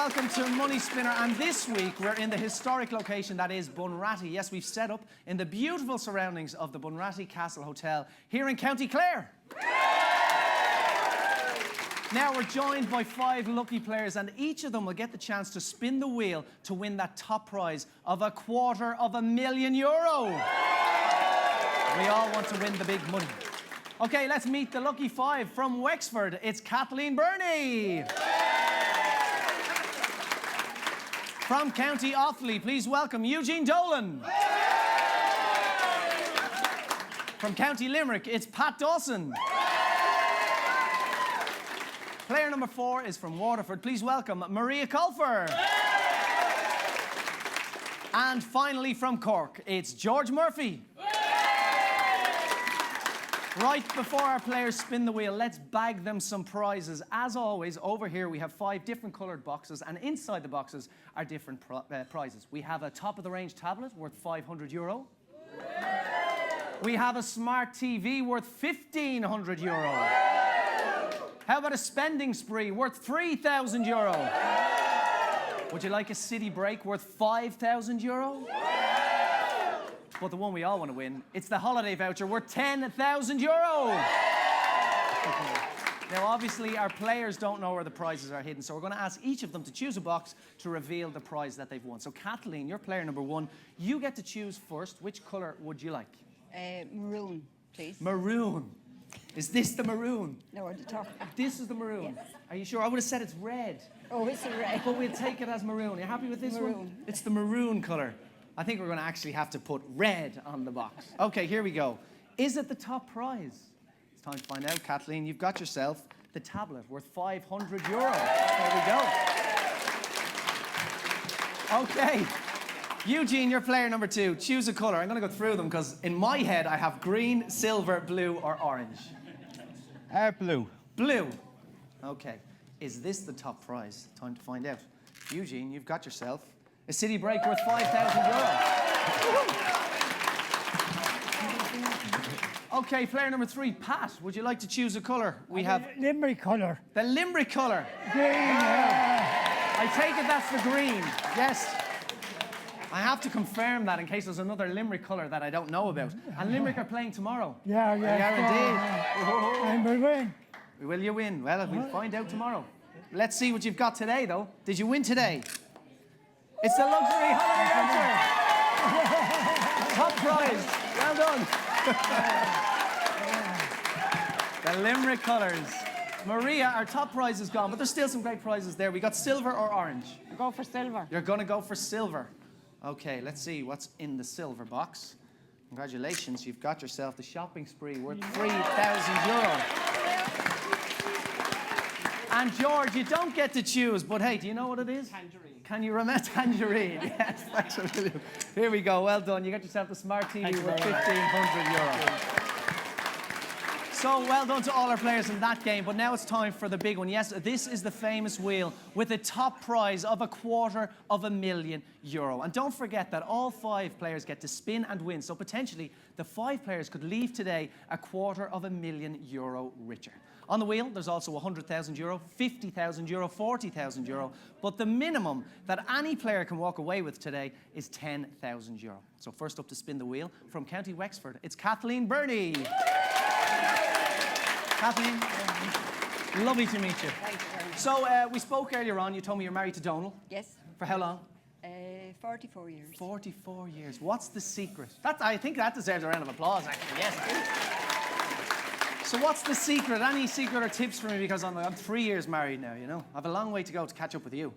welcome to Money Spinner. And this week we're in the historic location that is Bunratty. Yes, we've set up in the beautiful surroundings of the Bunratty Castle Hotel here in County Clare. Now we're joined by 5 lucky players, and each of them will get the chance to spin the wheel to win that top prize of €250,000. We all want to win the big money. Okay, let's meet the lucky 5 from Wexford. It's Kathleen Burney. From County Offaly, please welcome Eugene Dolan. From County Limerick, it's Pat Dawson. Player number 4 is from Waterford. Please welcome Maria Colfer. And finally from Cork, it's George Murphy. Right before our players spin the wheel, let's bag them some prizes. As always, over here we have 5 different coloured boxes, and inside the boxes are different prizes. We have a top-of-the-range tablet worth €500. We have a smart TV worth €1,500. How about a spending spree worth €3,000? Would you like a city break worth €5,000? But the one we all want to win, it's the holiday voucher worth €10,000. Now, obviously, our players don't know where the prizes are hidden, so we're going to ask each of them to choose a box to reveal the prize that they've won. So, Kathleen, you're player number 1. You get to choose first. Which colour would you like? Maroon, please. Maroon. Is this the maroon? No, at the top. This is the maroon? Yes. Are you sure? I would have said it's red. Oh, it's a red. But we'll take it as maroon. Are you happy with this one? It's the maroon colour. I think we're going to actually have to put red on the box. Okay, here we go. Is it the top prize? It's time to find out. Kathleen, you've got yourself the tablet worth €500. There we go. Okay. Eugene, you're player number 2. Choose a colour. I'm going to go through them because in my head I have green, silver, blue or orange. Blue. Blue. Okay. Is this the top prize? Time to find out. Eugene, you've got yourself a city break worth €5,000. Okay, player number 3, Pat, would you like to choose a colour? We have Limerick colour. the Limerick colour. Green. I take it that's the green. Yes. I have to confirm that in case there's another Limerick colour that I don't know about. And Limerick are playing tomorrow. Yeah. Indeed. And we'll win. Will you win? Well, we'll find out tomorrow. Let's see what you've got today, though. Did you win today? It's the luxury holiday voucher. Top prize. Well done. The Limerick colours. Maria, our top prize is gone, but there's still some great prizes there. We got silver or orange? Go for silver. You're going to go for silver. Okay, let's see what's in the silver box. Congratulations, you've got yourself the shopping spree worth €3,000. And George, you don't get to choose, but hey, do you know what it is? Tangerine. Can you remember tangerine? Yes, that's what it is. Here we go, well done. You got yourself the smart TV worth €1,500. So well done to all our players in that game, but now it's time for the big one. Yes, this is the famous wheel with a top prize of €250,000. And don't forget that all 5 players get to spin and win, so potentially the 5 players could leave today €250,000 richer. On the wheel, there's also €100,000, €50,000, €40,000, but the minimum that any player can walk away with today is €10,000. So first up to spin the wheel, from County Wexford, it's Kathleen Burney. Kathleen, lovely to meet you. Thank you very much. So we spoke earlier on, you told me you're married to Donal. Yes. For how long? 44 years. 44 years. What's the secret? I think that deserves a round of applause, actually, yes. So what's the secret? Any secret or tips for me? Because I'm 3 years married now, you know. I have a long way to go to catch up with you.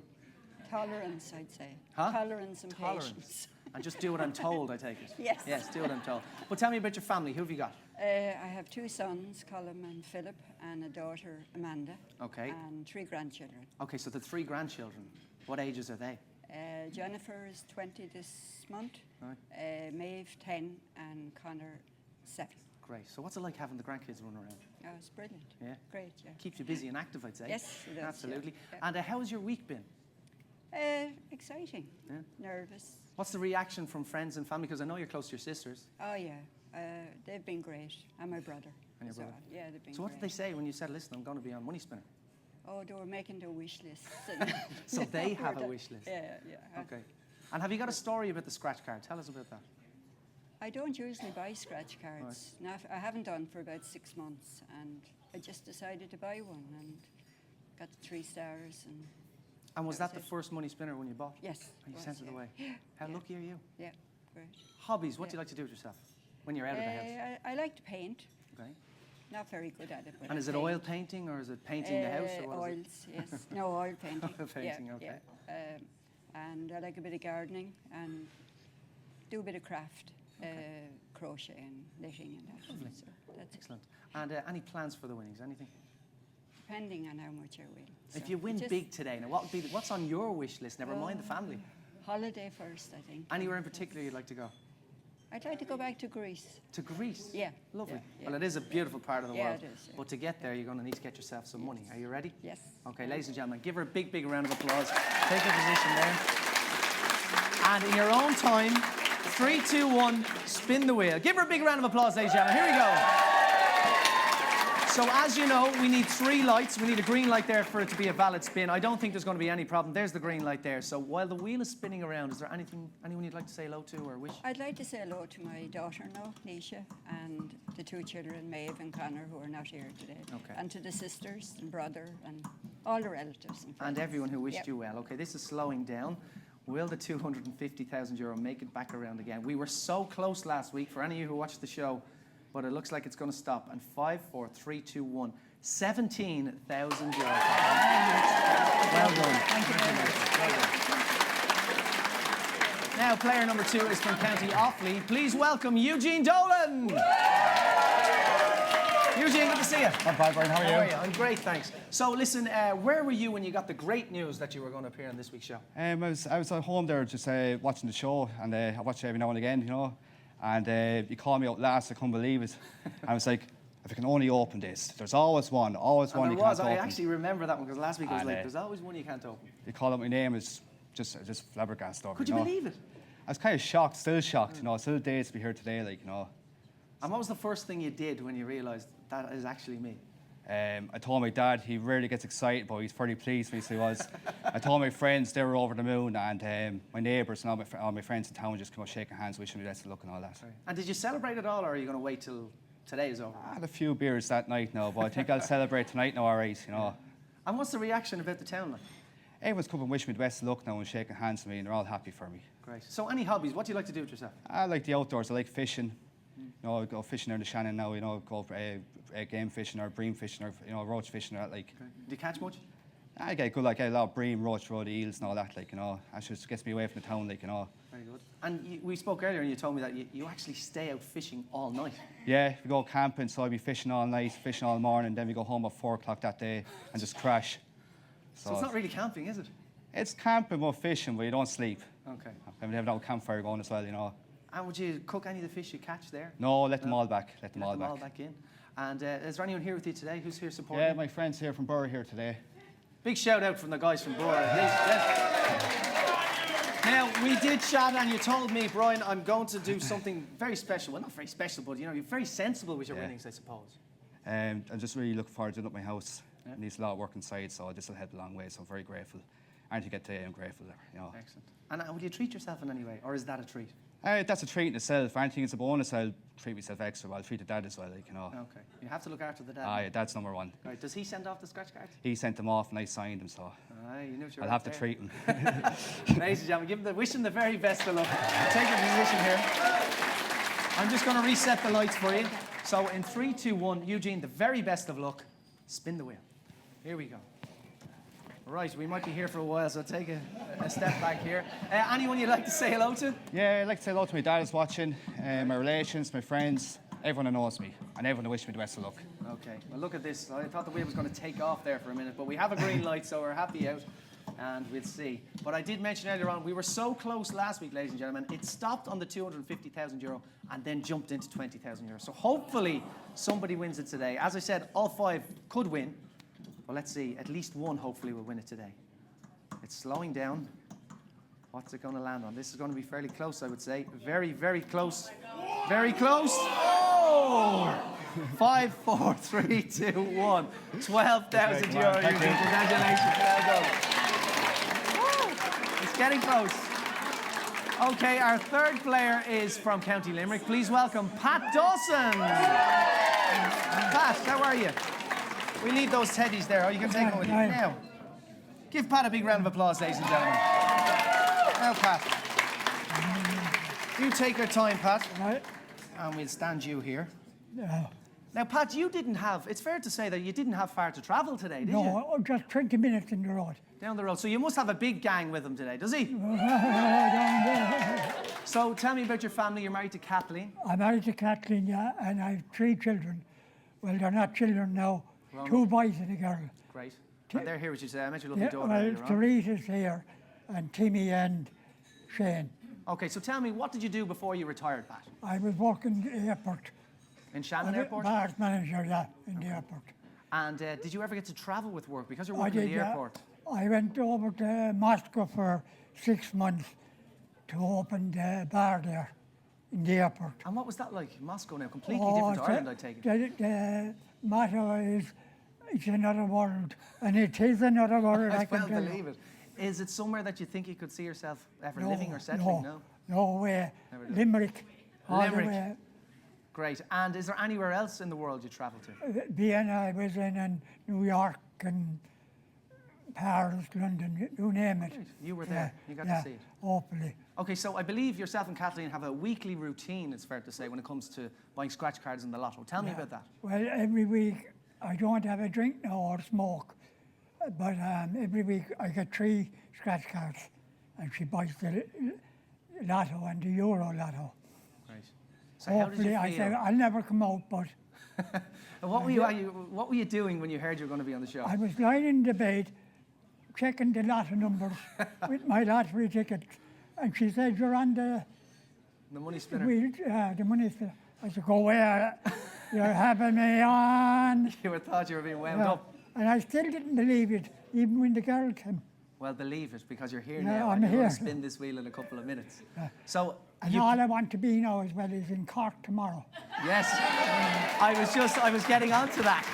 Tolerance, I'd say. Huh? Tolerance and patience. And just do what I'm told, I take it. Yes. Yes, do what I'm told. But tell me about your family. Who have you got? I have 2 sons, Colm and Philip, and a daughter, Amanda. Okay. And 3 grandchildren. Okay, so the 3 grandchildren. What ages are they? Jennifer is 20 this month, Right. Maeve 10, and Connor 7. Great. So what's it like having the grandkids run around? Oh, it's brilliant. Yeah? Great, yeah. Keeps you busy and active, I'd say. Yes, it does. Absolutely. Yeah. And how has your week been? Exciting. Yeah. Nervous. What's the reaction from friends and family? Because I know you're close to your sisters. Oh, yeah. They've been great. And my brother. And your as well. brother. Yeah, they've been So what did they great. say when you said, listen, I'm going to be on Money Spinner? Oh, they were making their wish lists. and- So they have a wish list. Yeah, yeah. Okay. And have you got a story about the scratch card? Tell us about that. I don't usually buy scratch cards. I haven't done for about 6 months, and I just decided to buy one and got 3 stars. And was that the it. first money spinner when you bought? Yes. And you was, sent it yeah. away. Yeah. How yeah. lucky are you? Yeah, great. Hobbies, what do Yeah. you like to do with yourself when you're out of the house? I like to paint. Okay. Not very good at it. But And I is it paint. oil painting or is it painting the house? Or what is it? Oils, yes. No, oil painting. Oil painting, yeah, okay. Yeah. And I like a bit of gardening and do a bit of craft, crochet and knitting and that. Lovely. So that's Excellent. And any plans for the winnings? Anything? depending on how much I win. If So you win just big today, now what would be what's on your wish list? Never mind the family. holiday first, I think. Anywhere in particular you'd like to go? I'd like to go back to Greece. To Greece? Yeah. Lovely. yeah, yeah. Well, it is a beautiful part of the Yeah, world. it is, yeah. But to get there, you're going to need to get yourself some money. Are you ready? Yes. Okay, ladies and gentlemen, give her a big, big round of applause. Take your position there. And in your own time, 3, 2, 1, spin the wheel. Give her a big round of applause, ladies and gentlemen. Here we go. So as you know, we need 3 lights. We need a green light there for it to be a valid spin. I don't think there's going to be any problem. There's the green light there. So while the wheel is spinning around, is there anyone you'd like to say hello to or wish? I'd like to say hello to my daughter now, Nisha, and the 2 children, Maeve and Connor, who are not here today. Okay. And to the sisters and brother and all the relatives and friends. And everyone who wished Yep. you well. Okay, this is slowing down. Will the €250,000 make it back around again? We were so close last week, for any of you who watched the show, but it looks like it's going to stop. And 5, 4, 3, 2, 1. €17,000. Well done. Thank you very much. Well done. Now, player number 2 is from County Offaly. Please welcome Eugene Dolan. Eugene, good to see you. I'm fine, Brian. How are you? I'm great, thanks. So, listen, where were you when you got the great news that you were going to appear on this week's show? I was at home there just watching the show, and I watch it every now and again, you know. And you called me out last, I couldn't believe it. I was like, if I can only open this, there's always one And you there can't was, open. I actually remember that one because last week I was And, like, there's always one you can't open. You called out my name, it's just flabbergasted over. Could you know. believe it? I was kind of shocked, still shocked, you know. Still dazed to be here today, like, you know. And what was the first thing you did when you realised that is actually me? I told my dad, he rarely gets excited, but he's pretty pleased with me, so he was. I told my friends, they were over the moon, and my neighbours and all my friends in town just come out shaking hands, wishing me best of luck and all that. And did you celebrate at all, or are you going to wait till today is over? I had a few beers that night now, but I think I'll celebrate tonight now, all right, you know. And what's the reaction about the town like? Everyone's come and wish me the best of luck now and shaking hands with me, and they're all happy for me. Great. So any hobbies? What do you like to do with yourself? I like the outdoors, I like fishing. You know, I go fishing down the Shannon now, you know, go game fishing or bream fishing or, you know, roach fishing or that, like. Do you catch much? I get good, like, I get a lot of bream, roach, road eels and all that, like, you know. That just gets me away from the town, like, you know. Very good. And we spoke earlier and you told me that you actually stay out fishing all night. Yeah, we go camping, so I'll be fishing all night, fishing all morning, then we go home at 4 o'clock that day and just crash. So it's not really camping, is it? It's camping but fishing, but you don't sleep. Okay. And we have no campfire going as well, you know. And would you cook any of the fish you catch there? No, let them all back. Let them Let all them back. all back in. And is there anyone here with you today who's here supporting Yeah, you? my friends here from Burr here today. Big shout out from the guys from Bora. Now, we did chat and you told me, Brian, I'm going to do something very special. Well, not very special, but, you know, you're very sensible with your Yeah. winnings, I suppose. I'm just really looking forward to doing up my house. Yeah. It needs a lot of work inside, so this will help a long way, so I'm very grateful. And to get today, I'm grateful, you know. Excellent. And would you treat yourself in any way, or is that a treat? That's a treat in itself. Anything it's a bonus, I'll treat myself extra. I'll treat the dad as well, like, you know. Okay. You have to look after the dad. Yeah, dad's number one. Right. Does he send off the scratch cards? He sent them off and I signed them, so You knew what you were I'll have to there. treat him. Ladies and gentlemen, wish him the very best of luck. Take your position here. I'm just going to reset the lights for you. So in 3, 2, 1, Eugene, the very best of luck. Spin the wheel. Here we go. Right, we might be here for a while, so take a step back here. Anyone you'd like to say hello to? Yeah, I'd like to say hello to my dad who's watching, my relations, my friends, everyone who knows me, and everyone who wishes me the best of luck. Okay, well look at this. I thought the wheel was going to take off there for a minute, but we have a green light, so we're happy out, and we'll see. But I did mention earlier on, we were so close last week, ladies and gentlemen. It stopped on the €250,000 and then jumped into €20,000. So hopefully somebody wins it today. As I said, all 5 could win. Well, let's see. At least one hopefully will win it today. It's slowing down. What's it going to land on? This is going to be fairly close, I would say. Very, very close. Very close. Oh! 5, 4, 3, 2, 1. 12,000 euro. Thank you. Congratulations. Well done. Woo. It's getting close. Okay, our third player is from County Limerick. Please welcome Pat Dawson. Pat, how are you? We leave those teddies there. Oh, you can take them with you. Now, give Pat a big round of applause, ladies and gentlemen. Now, Pat. You take your time, Pat. Right. And we'll stand you here. Yeah. Now, Pat, you didn't have, it's fair to say that you didn't have far to travel today, did you? No, just 20 minutes in the road. Down the road. So you must have a big gang with him today, does he? So tell me about your family. You're married to Kathleen. I'm married to Kathleen, yeah, and I have 3 children. Well, they're not children now. Well, 2 boys and a girl. Great. And they're here, as you say. I met your lovely Yeah, daughter well, earlier on. Teresa's here, and Timmy and Shane. Okay, so tell me, what did you do before you retired, Pat? I was working the airport. In Shannon Airport? Bars manager, yeah, in the airport. And did you ever get to travel with work? Because you're I working did, at the airport. I went over to Moscow for 6 months to open the bar there in the airport. And what was that like? Moscow now, completely different to Ireland, I take it. The motto is, it's another world, and it is another world, I I can well tell believe you. it. Is it somewhere that you think you could see yourself ever living or settling? No. No way. Never did. Limerick. All the Limerick. way. Great. And is there anywhere else in the world you travel to? Vienna I was in, and New York, and Paris, London, you name it. Right. You were there. You got yeah, to see it. Hopefully. Okay, so I believe yourself and Kathleen have a weekly routine, it's fair to say, when it comes to buying scratch cards in the lotto. Tell me about that. Well, every week I don't have a drink now or smoke, but every week I get 3 scratch cards, and she buys the lotto and the Euro lotto. Right. So how did Hopefully, you I feel? say I'll never come out, but And what were you doing when you heard you were going to be on the show? I was lying in the bed, checking the lotto numbers with my lottery ticket, and she said, "You're on the money spinner. wheel, the money spinner." I said, "Go where? You're having me on." You thought you were being wound Yeah. up. And I still didn't believe it, even when the girl came. Well, believe it, because you're here Yeah, now I'm and you're going to here. spin this wheel in a couple of minutes. So, And you, all I want to be now as well is in Cork tomorrow. yes, I was getting onto that.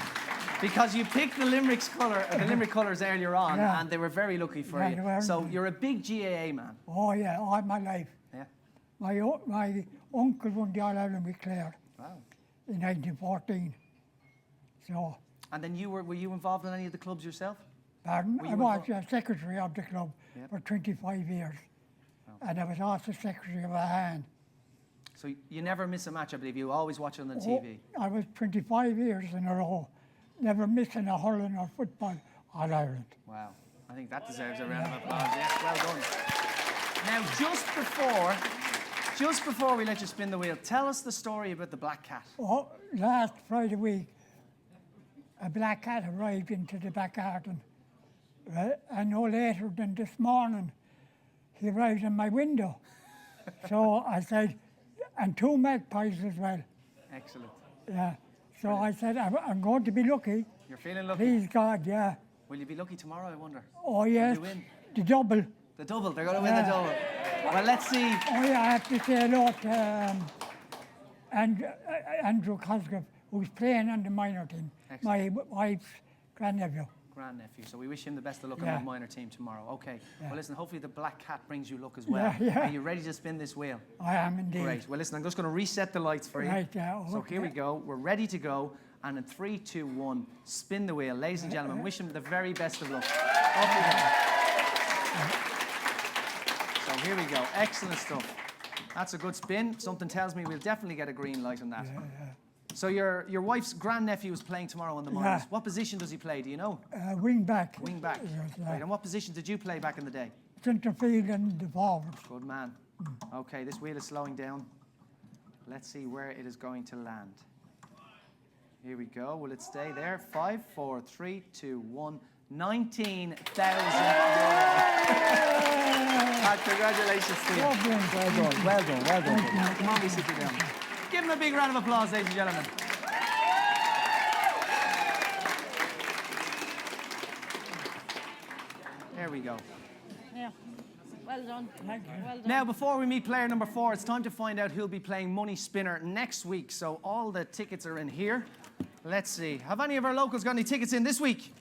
Because you picked the Limerick colours earlier on, Yeah. and they were very lucky for Yeah, you. they were. So you're a big GAA man. Oh yeah, all my life. Yeah. My uncle won the All-Ireland with Clare Wow. in 1914. So, And then were you involved in any of the clubs yourself? pardon, Were I you was involved? secretary of the club Yeah. for 25 years. And I was also secretary of a hand. So you never miss a match, I believe. You always watch it on the TV. I was 25 years in a row, never missing a hurling or football All-Ireland. Wow. I think that deserves a round of applause. Yes, well done. Now, just before we let you spin the wheel, tell us the story about the black cat. Oh, last Friday week, a black cat arrived into the back garden. Right? And no later than this morning, he arrived in my window. So I said, and 2 magpies as well. Excellent. Yeah. So I said, I'm going to be lucky. You're feeling lucky. Please God, yeah. Will you be lucky tomorrow, I wonder? Oh yes, you win? the double. The double. They're going to win the double. Well, let's see. Oh yeah, I have to say hello to Andrew Cosgrove, who's playing on the minor team. My wife's grandnephew. Grandnephew. So we wish him the best of luck Yeah. on the minor team tomorrow. Okay. Yeah. Well, listen, hopefully the black cat brings you luck as well. Yeah, yeah. Are you ready to spin this wheel? I am indeed. Great. Well, listen, I'm just going to reset the lights for you. Right, yeah, So here we okay. go. We're ready to go. And in 3, 2, 1, spin the wheel. Ladies and gentlemen, wish him the very best of luck. Off we go. So here we go. Excellent stuff. That's a good spin. Something tells me we'll definitely get a green light on that. So your wife's grandnephew is playing tomorrow in the minors. Yeah. What position does he play? Do you know? Wing back. Wing back. Yes, Right. And what position did you play back in the day? Centre field and the forward. Good man. Okay, this wheel is slowing down. Let's see where it is going to land. Here we go. Will it stay there? 5, 4, 3, 2, 1. 19,000 euros. Congratulations to you. Well done. Well done, well done. Come on, we sit you down. Give him a big round of applause, ladies and gentlemen. There we go. Yeah. Well done. Thank you. Well done. Now, before we meet player number 4, it's time to find out who'll be playing Money Spinner next week. So all the tickets are in here. Let's see. Have any of our locals got any tickets in this week?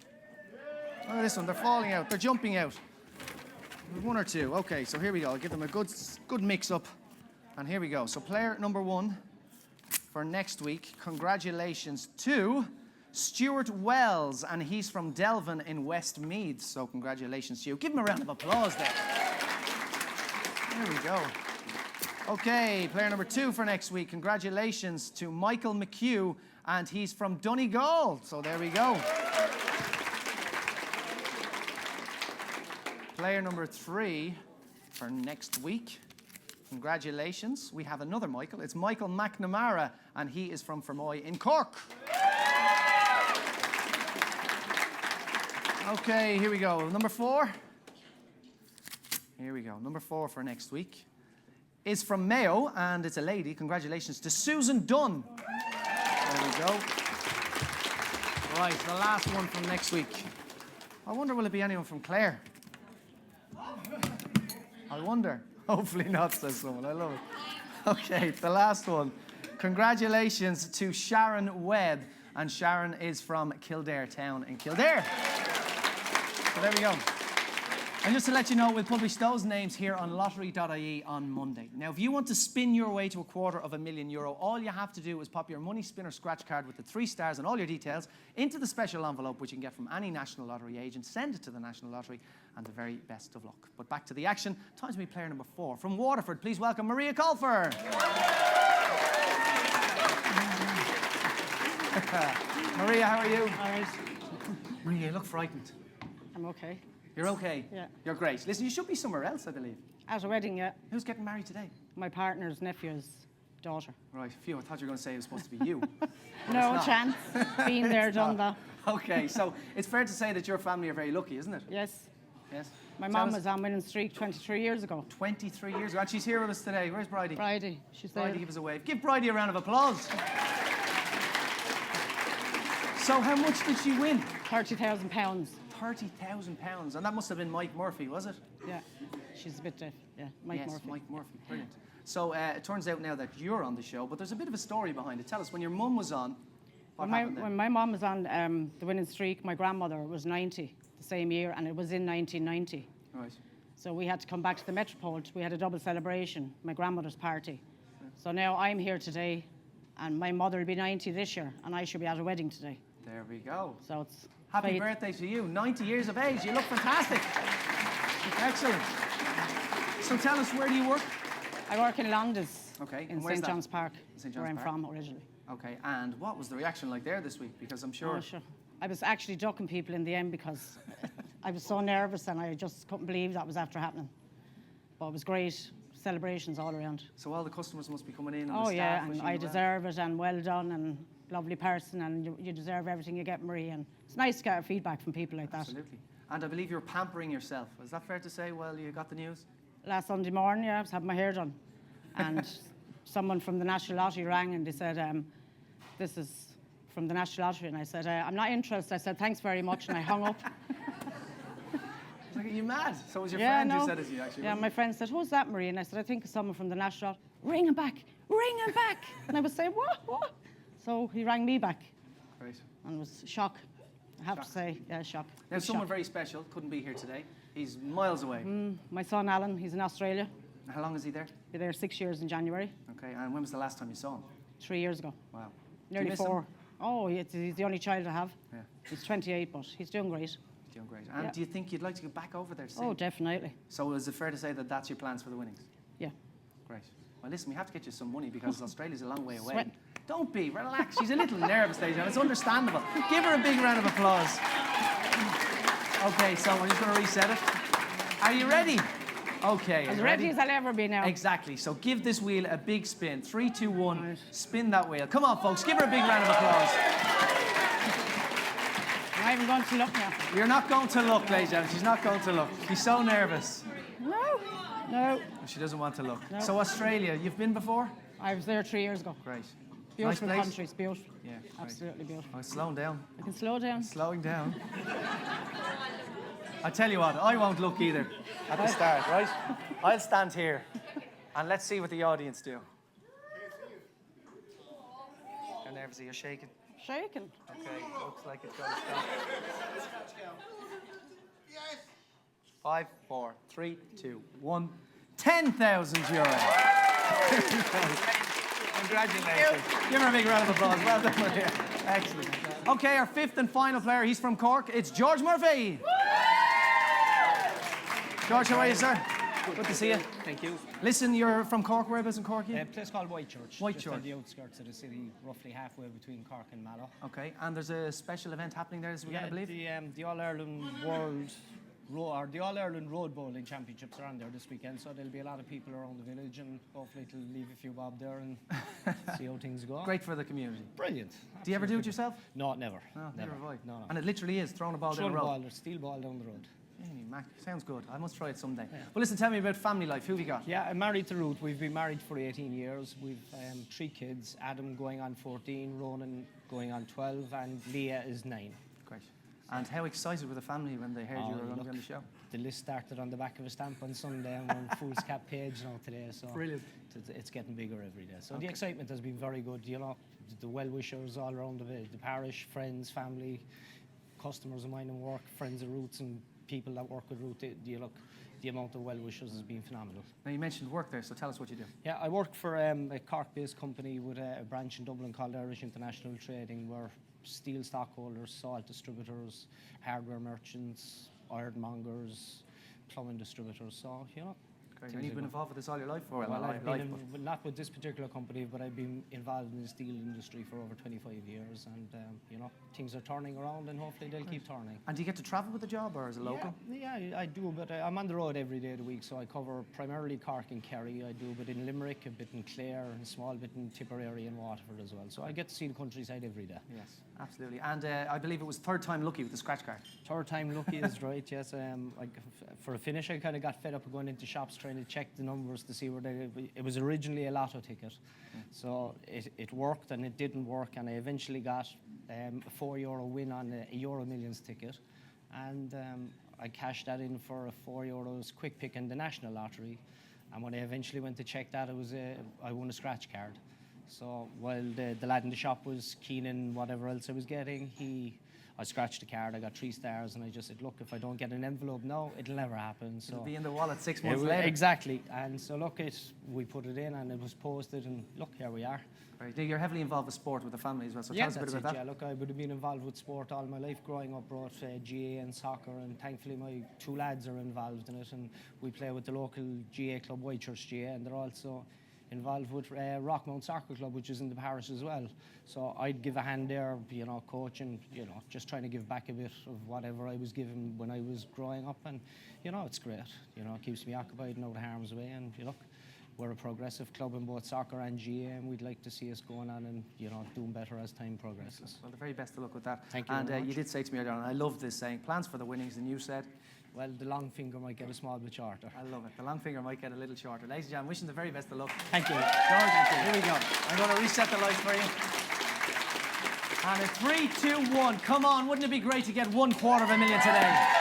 Look at this one. They're falling out. They're jumping out. One or two. Okay, so here we go. I'll give them a good mix-up. And here we go. So player number 1 for next week. Congratulations to Stuart Wells, and he's from Delvin in Westmeath. So congratulations to you. Give him a round of applause there. There we go. Okay, player number 2 for next week. Congratulations to Michael McHugh, and he's from Donegal. So there we go. Player number 3 for next week. Congratulations. We have another Michael. It's Michael McNamara, and he is from Fermoy in Cork. Okay, here we go. Number 4. Here we go. Number 4 for next week is from Mayo, and it's a lady. Congratulations to Susan Dunn. There we go. Right, the last one from next week. I wonder, will it be anyone from Clare? I wonder. Hopefully not, says someone. I love it. Okay, the last one. Congratulations to Sharon Webb, and Sharon is from Kildare Town in Kildare. So there we go. And just to let you know, we'll publish those names here on lottery.ie on Monday. Now, if you want to spin your way to €250,000, all you have to do is pop your Money Spinner scratch card with the 3 stars and all your details into the special envelope, which you can get from any National Lottery agent. Send it to the National Lottery, and the very best of luck. But back to the action. Time to meet player number 4. From Waterford, please welcome Maria Colfer. Maria, how are you? All right. Maria, you look frightened. I'm okay. You're okay? Yeah. You're great. Listen, you should be somewhere else, I believe. At a wedding, yeah. Who's getting married today? My partner's nephew's daughter. Right, phew, I thought you were going to say it was supposed to be you. No not. chance. Been there, done that. Okay, so it's fair to say that your family are very lucky, isn't it? Yes. Yes. My Tell mum us- was on winning streak 23 years ago. 23 years ago. And she's here with us today. Where's Bridie? Friday. She's there. Bridie, give us a wave. Give Bridie a round of applause. So how much did she win? £30,000. £30,000. And that must have been Mike Murphy, was it? Yeah. She's a bit deaf. Yeah. Mike yes, Murphy. Mike Murphy. Brilliant. So it turns out now that you're on the show, but there's a bit of a story behind it. Tell us, when your mum was on, what happened then? When my mum was on the winning streak, my grandmother was 90 the same year, and it was in 1990. Right. So we had to come back to the Metropole. We had a double celebration, my grandmother's party. So now I'm here today, and my mother will be 90 this year, and I should be at a wedding today. There we go. So it's Happy fate. birthday to you. 90 years of age. You look fantastic. Excellent. So tell us, where do you work? I work in Londis, Okay, in and where's St that? John's Park, St. where John's I'm Park. from originally. Okay, and what was the reaction like there this week? Because I'm sure... Oh, sure. I was actually ducking people in the end because I was so nervous and I just couldn't believe that was after happening. But it was great. Celebrations all around. So all the customers must be coming in and Oh, the yeah, staff and wishing I you well. deserve it, and well done, and lovely person, and you deserve everything you get, Marie. And it's nice to get feedback from people like that. Absolutely. And I believe you're pampering yourself. Is that fair to say while you got the news? Last Sunday morning, yeah, I was having my hair done. And someone from the National Lottery rang and they said, this is from the National Lottery. And I said, I'm not interested. I said, thanks very much. And I hung up. I was like, are you mad? So it was your Yeah, friend no. who said it to you, actually? Yeah, wasn't my friend said, who's that, Marie? And I said, I think it's someone from the National Lottery. Ring him back. Ring him back. And I was saying, what? So he rang me back. it? Great. And it was shock. I have to say, yeah, shock. Now, Big someone shock. very special couldn't be here today. He's miles away. My son, Alan, he's in Australia. How long is he there? Be there 6 years in January, Okay, and when was the last time you saw him? 3 years ago. Wow. Do you Nearly miss him? 4. Oh, he's the only child I have. Yeah, He's 28, but he's doing great. he's doing great. And Yeah. do you think you'd like to go back over there to see Oh, him? definitely. So is it fair to say that that's your plans for the winnings? Yeah. Great. Well, listen, we have to get you some money because Australia's a long way away. Sweat. Don't be. Relax. She's a little nervous, ladies, and it's understandable. Give her a big round of applause. Okay, so I'm just going to reset it. Are you ready? Okay. As you ready as I'll ever be now. Exactly. So give this wheel a big spin. 3, 2, 1. Right. Spin that wheel. Come on, folks. Give her a big round of applause. I'm not even going to look now. You're not going to look, ladies and gentlemen. She's not going to look. She's so nervous. No. She doesn't want to look. No. So Australia, you've been before? I was there 3 years ago. Great. Beautiful nice place? country. It's beautiful. Yeah. Great. Absolutely beautiful. Oh, it's slowing down. I can slow down. Slowing down. I tell you what, I won't look either at the start, right? I'll stand here and let's see what the audience do. You're nervous, you're shaking. Shaking. Okay, looks like it's going to stop. 5, 4, 3, 2, 1. 10,000 euro. Congratulations. Give her a big round of applause. Well done, Maria. Excellent. Okay, our fifth and final player, he's from Cork. It's George Murphy. George, how are you, sir? Good to see you. Thank you. Listen, you're from Cork. Whereabouts in Cork? A place called Whitechurch. Just on Whitechurch. the outskirts of the city, roughly halfway between Cork and Mallow. Okay, and there's a special event happening there this weekend, I believe? The All-Ireland the All-Ireland Road Bowling Championships are on there this weekend, so there'll be a lot of people around the village, and hopefully it'll leave a few bob there and see how things go. Great for the community. Brilliant. Do you ever do it yourself? No, never. No, never have I. No. And it literally is throwing a ball down Throwing the a road. ball, or steel ball down the road. Hey, Mac, sounds good. I must try it someday. Yeah. Well, listen, tell me about family life. Who have you got? Yeah, I'm married to Ruth. We've been married for 18 years. We've 3 kids. Adam going on 14, Ronan going on 12, and Leah is 9. Great. And how excited were the family when they heard you were going to be on the show? The list started on the back of a stamp on Sunday, and we're on Fool's Cap page now today. So Brilliant. It's getting bigger every day. So the excitement has been very good. You know, the well-wishers all around the parish, friends, family, customers of mine in work, friends of Ruth's, and people that work with Ruth. The amount of well-wishers has been phenomenal. Now, you mentioned work there, so tell us what you do. Yeah, I work for a Cork-based company with a branch in Dublin called Irish International Trading. We're steel stockholders, salt distributors, hardware merchants, ironmongers, plumbing distributors. So, you know. Great. And you've been involved with this all your life? Well, I've been not with this particular company, but I've been involved in the steel industry for over 25 years, and you know, things are turning around, and hopefully they'll keep turning. And do you get to travel with the job, or is it local? Yeah, I do, but I'm on the road every day of the week, so I cover primarily Cork and Kerry. I do a bit in Limerick, a bit in Clare, and a small bit in Tipperary and Waterford as well. So I get to see the countryside every day. Yes, absolutely. And I believe it was third time lucky with the scratch card. Third time lucky is right, yes. For a finish, I kind of got fed up of going into shops trying to check the numbers to see where it was originally a lotto ticket. So it worked and it didn't work, and I eventually got a €4 win on a Euro Millions ticket, and I cashed that in for a €4 quick pick in the national lottery. And when I eventually went to check that, I won a scratch card. So while the lad in the shop was keen in whatever else I was getting, I scratched the card, I got 3 stars, and I just said, look, if I don't get an envelope now, it'll never happen. So It'll be in the wallet 6 months later. Exactly. And so look, we put it in and it was posted, and look, here we are. Right. You're heavily involved with sport with the family as well, so tell us a bit about that. Yeah, look, I would have been involved with sport all my life growing up, brought GA and soccer, and thankfully my 2 lads are involved in it, and we play with the local GA club, Whitechurch GA, and they're also involved with Rockmount Soccer Club, which is in the parish as well. So I'd give a hand there, you know, coaching, you know, just trying to give back a bit of whatever I was given when I was growing up, and, you know, it's great. You know, it keeps me occupied and out of harm's way, and, you know, we're a progressive club in both soccer and GA, and we'd like to see us going on and, you know, doing better as time progresses. Well, the very best of luck with that. Thank you And very much. you did say to me earlier on, I love this saying, plans for the winnings, and you said? Well, the long finger might get a small bit shorter. I love it. The long finger might get a little shorter. Ladies and gentlemen, wishing the very best of luck. Thank you. George, here we go. I'm going to reset the lights for you. And a 3, 2, 1. Come on, wouldn't it be great to get $250,000 today?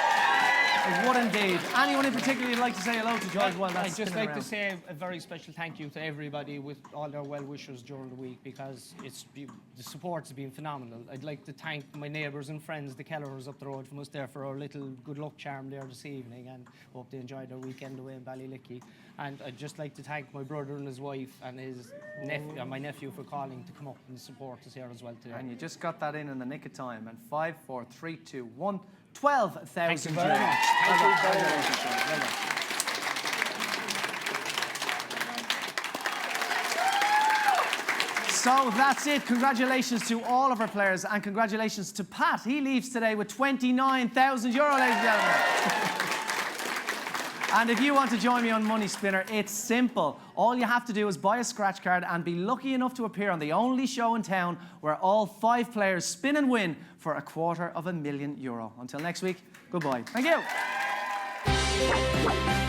It would indeed. Anyone in particular you'd like to say hello to, George? Well, that's I'd just spinning like around. to say a very special thank you to everybody with all their well-wishers during the week, because the support's been phenomenal. I'd like to thank my neighbours and friends, the Kellers up the road from us there, for our little good luck charm there this evening, and hope they enjoyed their weekend away in Ballylickey. And I'd just like to thank my brother and his wife and my nephew for calling to come up and support us here as well today. And you just got that in the nick of time. And 5, 4, 3, 2, 1. 12,000 Thank you very much. Well done. Congratulations, George. Well done. So that's it. Congratulations to all of our players, and congratulations to Pat. He leaves today with €29,000, ladies and gentlemen. And if you want to join me on Money Spinner, it's simple. All you have to do is buy a scratch card and be lucky enough to appear on the only show in town where all 5 players spin and win for €250,000. Until next week, goodbye. Thank you.